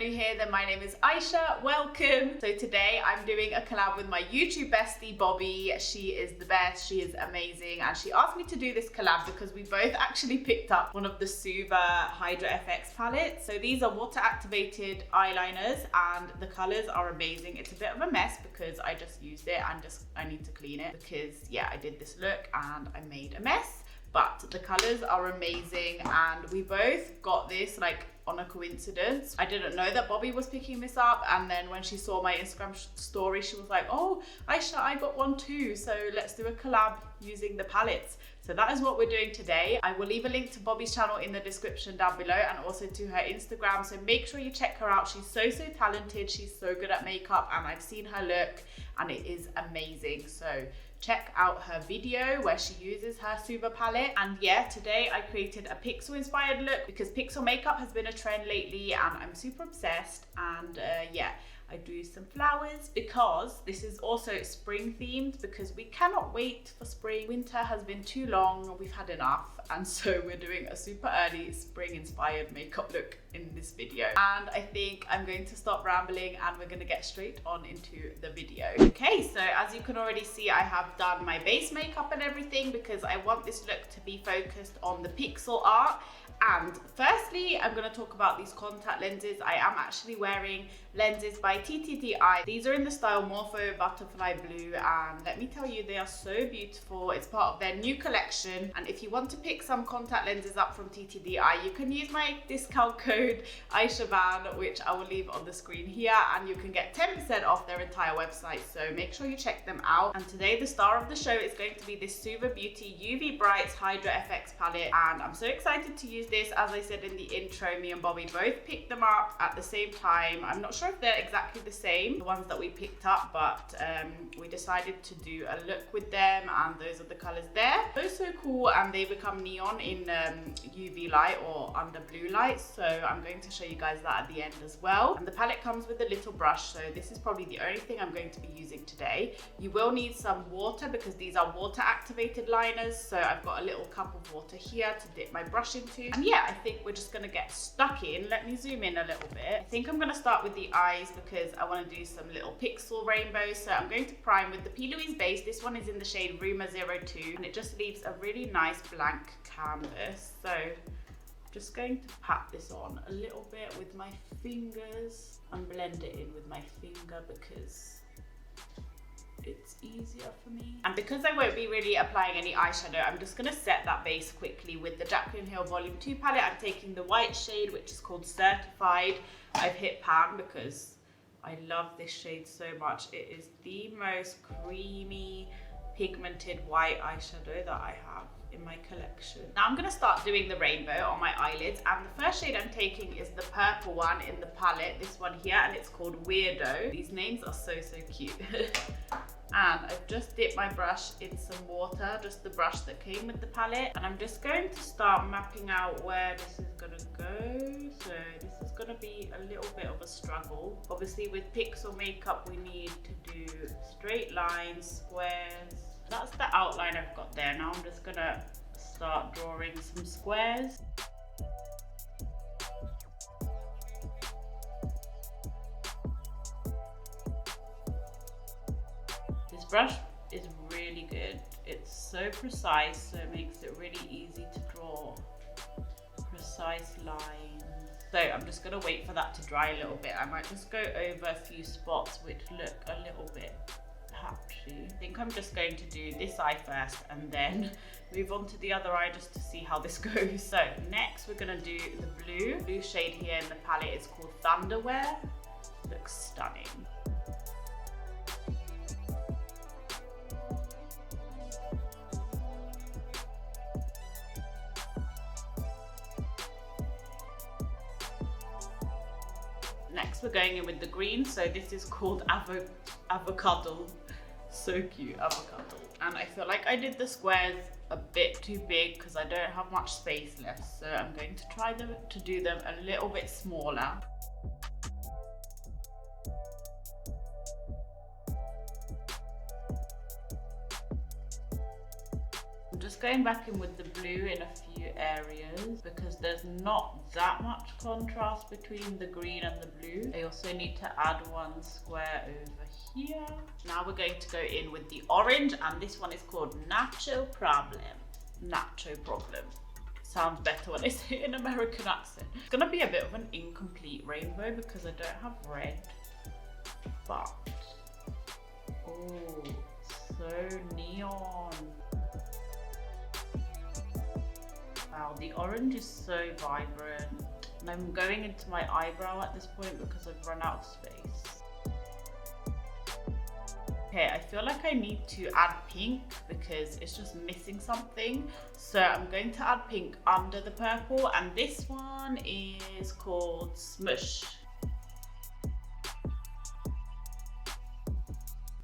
new here, then my name is Aisha. Welcome. So today I'm doing a collab with my YouTube bestie, Bobbi. She is the best, she is amazing, and she asked me to do this collab because we both actually picked up one of the Suva Hydra FX palettes. So these are water activated eyeliners and the colors are amazing. It's a bit of a mess because I just used it and I need to clean it because yeah, I did this look and I made a mess. But the colors are amazing and we both got this like on a coincidence. I didn't know that Bobbi was picking this up, and then when she saw my Instagram story, she was like, oh, Aisha, I got one too, so let's do a collab using the palettes. So that is what we're doing today. I will leave a link to Bobbi's channel in the description down below and also to her Instagram, so make sure you check her out. She's so talented, she's so good at makeup, and I've seen her look and it is amazing. So check out her video where she uses her Suva palette. And yeah, today I created a pixel inspired look because pixel makeup has been a trend lately and I'm super obsessed. And yeah, I do some flowers because this is also spring themed because we cannot wait for spring. Winter has been too long, we've had enough, and so we're doing a super early spring inspired makeup look in this video. And I think I'm going to stop rambling and we're going to get straight on into the video. Okay, so as you can already see, I have done my base makeup and everything because I want this look to be focused on the pixel art. And firstly, I'm going to talk about these contact lenses. I am actually wearing lenses by TTDEYE. These are in the style Morpho Butterfly Blue, and let me tell you, they are so beautiful. It's part of their new collection, and if you want to pick some contact lenses up from TTDEYE, you can use my discount code AISHAVAN, which I will leave on the screen here, and you can get 10% off their entire website, so make sure you check them out. And today the star of the show is going to be this Suva Beauty UV Brights Hydra FX palette, and I'm so excited to use this. As I said in the intro, me and Bobbi both picked them up at the same time. I'm not sure if they're exactly the same, the ones that we picked up, but we decided to do a look with them, and those are the colors there. Those are so cool, and they become neon in UV light or under blue light, so I'm going to show you guys that at the end as well. And the palette comes with a little brush, so this is probably the only thing I'm going to be using today. You will need some water because these are water activated liners, so I've got a little cup of water here to dip my brush into. And yeah, I think we're just gonna get stuck in. Let me zoom in a little bit. I think I'm gonna start with the eyes because I wanna do some little pixel rainbows. So I'm going to prime with the P. Louise base. This one is in the shade Rumor 02, and it just leaves a really nice blank canvas. So I'm just going to pat this on a little bit with my fingers and blend it in with my finger because it's easier for me. And because I won't be really applying any eyeshadow, I'm just going to set that base quickly with the Jaclyn Hill Volume 2 palette. I'm taking the white shade, which is called Certified. I've hit pan because I love this shade so much. It is the most creamy, pigmented white eyeshadow that I have in my collection. Now I'm going to start doing the rainbow on my eyelids, and the first shade I'm taking is the purple one in the palette, this one here, and it's called Weirdo. These names are so cute. And I've just dipped my brush in some water, just the brush that came with the palette, and I'm just going to start mapping out where this is gonna go. So this is gonna be a little bit of a struggle. Obviously with pixel makeup we need to do straight lines, squares. That's the outline I've got there. Now I'm just gonna start drawing some squares. This brush is really good. It's so precise, so it makes it really easy to draw precise lines. So I'm just gonna wait for that to dry a little bit. I might just go over a few spots which look a little bit patchy. I think I'm just going to do this eye first and then move on to the other eye just to see how this goes. So next we're gonna do the blue shade here in the palette. Is called Thunderwear. Looks stunning. Next we're going in with the green, so this is called Avocado. So cute, Avocado. And I feel like I did the squares a bit too big because I don't have much space left, so I'm going to try to do them a little bit smaller. I'm just going back in with the blue in a few areas because there's not that much contrast between the green and the blue. I also need to add one square over here. Now we're going to go in with the orange, and this one is called Nacho Problem. Nacho Problem. Sounds better when I say it in American accent. It's gonna be a bit of an incomplete rainbow because I don't have red, but oh, so neon. Wow, the orange is so vibrant. And I'm going into my eyebrow at this point because I've run out of space. Okay, I feel like I need to add pink because it's just missing something. So I'm going to add pink under the purple, and this one is called Smush.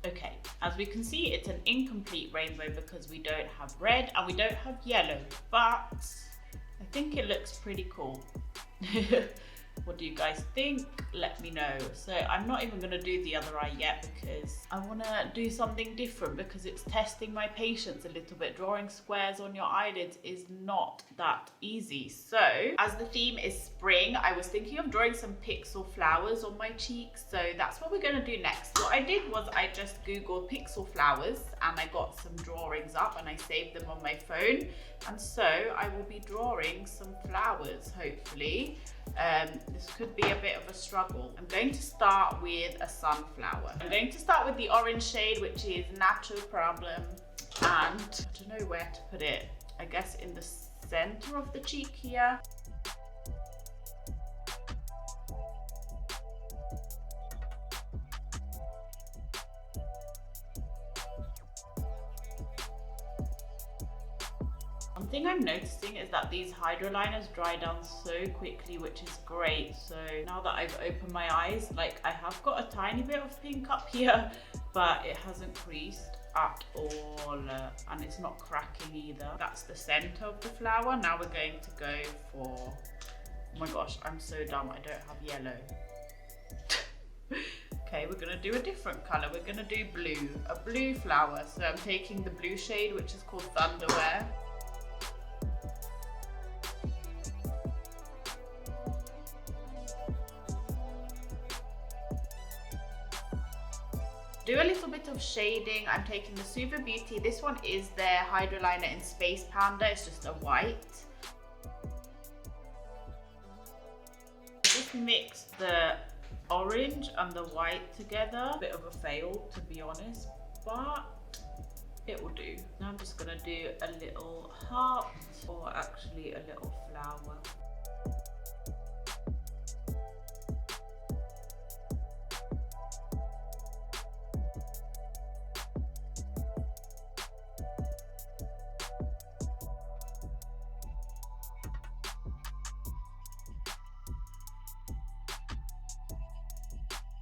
Okay, as we can see, it's an incomplete rainbow because we don't have red and we don't have yellow, but I think it looks pretty cool. What do you guys think? Let me know. So I'm not even gonna do the other eye yet because I wanna do something different because it's testing my patience a little bit. Drawing squares on your eyelids is not that easy. So as the theme is spring, I was thinking of drawing some pixel flowers on my cheeks. So that's what we're gonna do next. What I did was I just Googled pixel flowers and I got some drawings up and I saved them on my phone. And so I will be drawing some flowers, hopefully. This could be a bit of a struggle. I'm going to start with a sunflower. I'm going to start with the orange shade, which is Natural Problem. And I don't know where to put it. I guess in the center of the cheek here. One thing I'm noticing is that these hydroliners dry down so quickly, which is great. So now that I've opened my eyes, like I have got a tiny bit of pink up here, but it hasn't creased at all, and it's not cracking either. That's the center of the flower. Now we're going to go for, oh my gosh, I'm so dumb, I don't have yellow. Okay, we're gonna do a different color. We're gonna do blue, a blue flower. So I'm taking the blue shade, which is called Thunderwear. Do a little bit of shading. I'm taking the Suva Beauty. This one is their hydroliner in Space Panda. It's just a white. Just mix the orange and the white together. A bit of a fail, to be honest, but it will do. Now I'm just gonna do a little heart, or actually a little flower.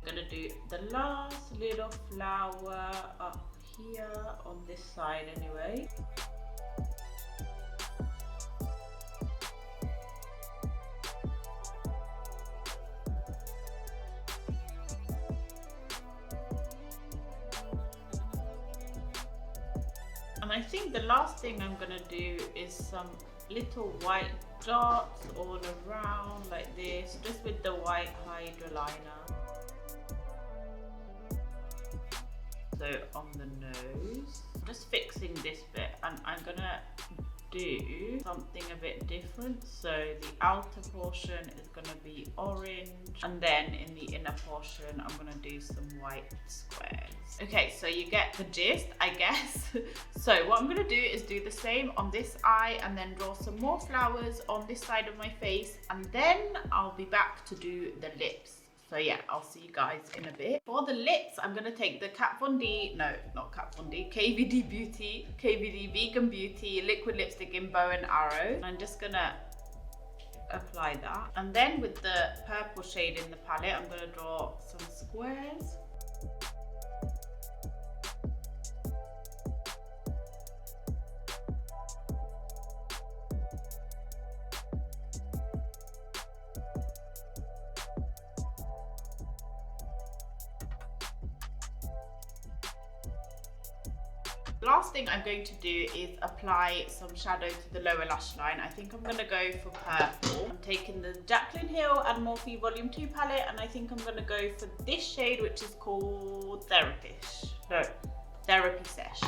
Gonna do the last little flower up here on this side anyway. And I think the last thing I'm gonna do is some little white dots all around like this, just with the white hydroliner. So on the nose, I'm just fixing this bit, and I'm gonna do something a bit different. So the outer portion is gonna be orange, and then in the inner portion I'm gonna do some white squares. Okay, so you get the gist, I guess. So what I'm gonna do is do the same on this eye and then draw some more flowers on this side of my face, and then I'll be back to do the lips. So yeah, I'll see you guys in a bit. For the lips, I'm gonna take the Kat Von D, no, not Kat Von D, KVD Beauty, KVD Vegan Beauty liquid lipstick in Bow and Arrow. And I'm just gonna apply that. And then with the purple shade in the palette, I'm gonna draw some squares. last thing I'm going to do is apply some shadow to the lower lash line. I think I'm going to go for purple. I'm taking the Jaclyn Hill and Morphe Volume 2 palette, and I think I'm going to go for this shade, which is called Therapy Sesh.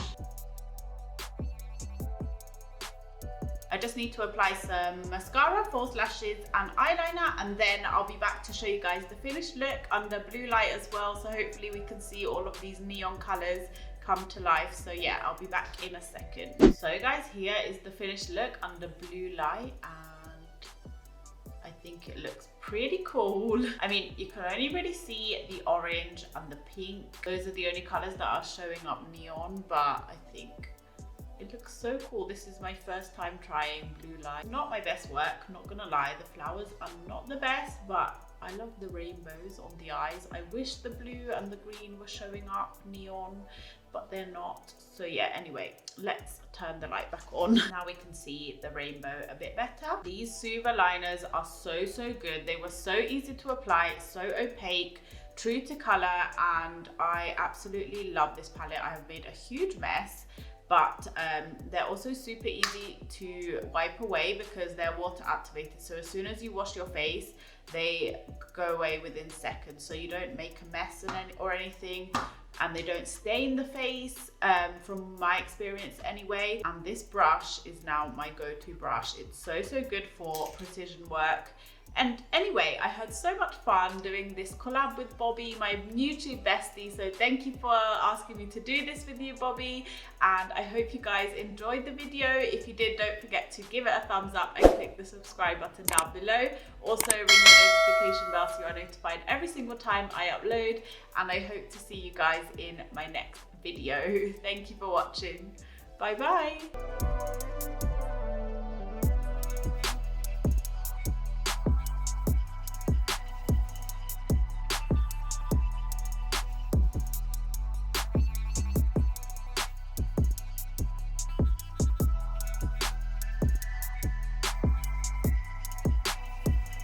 I just need to apply some mascara, false lashes and eyeliner, and then I'll be back to show you guys the finished look under blue light as well. So hopefully we can see all of these neon colors come to life. So yeah, I'll be back in a second. So guys, here is the finished look under blue light, and I think it looks pretty cool. I mean, you can only really see the orange and the pink. Those are the only colors that are showing up neon, but I think it looks so cool. This is my first time trying blue light. Not my best work, not gonna lie. The flowers are not the best, but I love the rainbows on the eyes. I wish the blue and the green were showing up neon, but they're not. So yeah, anyway, let's turn the light back on. Now we can see the rainbow a bit better. These Suva liners are so good. They were so easy to apply, so opaque, true to color, and I absolutely love this palette. I have made a huge mess, but they're also super easy to wipe away because they're water activated. So as soon as you wash your face, they go away within seconds. So you don't make a mess or anything, and they don't stain the face, from my experience anyway. And this brush is now my go-to brush. It's so good for precision work. And anyway, I had so much fun doing this collab with Bobbi, my YouTube bestie. So thank you for asking me to do this with you, Bobbi. And I hope you guys enjoyed the video. If you did, don't forget to give it a thumbs up and click the subscribe button down below. Also ring the notification bell so you are notified every single time I upload. And I hope to see you guys in my next video. Thank you for watching. Bye bye.